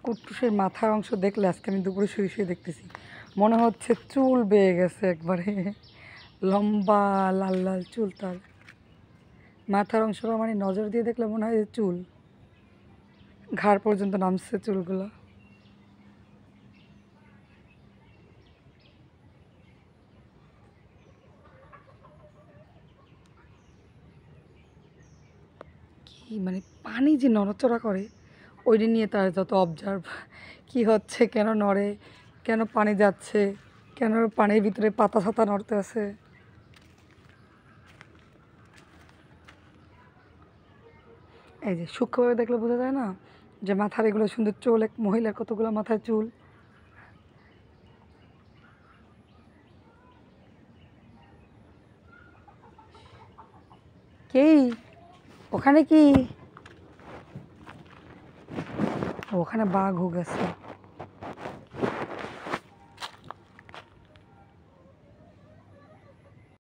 কুট্টুসের মাথার অংশ দেখলে আজকে আমি দুপুরে শুয়ে শুয়ে দেখতেছি, মনে হচ্ছে চুল বেয়ে গেছে একবারে, লম্বা লাল লাল চুল তার মাথার অংশটা, মানে নজর দিয়ে দেখলে মনে হয় যে চুল ঘাড় পর্যন্ত নামছে চুলগুলো। কি মানে পানি যে নড়াচড়া করে ওইটা নিয়ে তার যত অবজার্ভ, কি হচ্ছে, কেন নড়ে, কেন পানি যাচ্ছে, কেন পানির ভিতরে পাতা ছাতা নড়তে আছে। এই যে সূক্ষ্মভাবে দেখলে বোঝা যায় না যে মাথার এগুলো সুন্দর চুল, এক মহিলার কতগুলো মাথায় চুল। কি ওখানে কি, ওখানে বাঘ গেছে।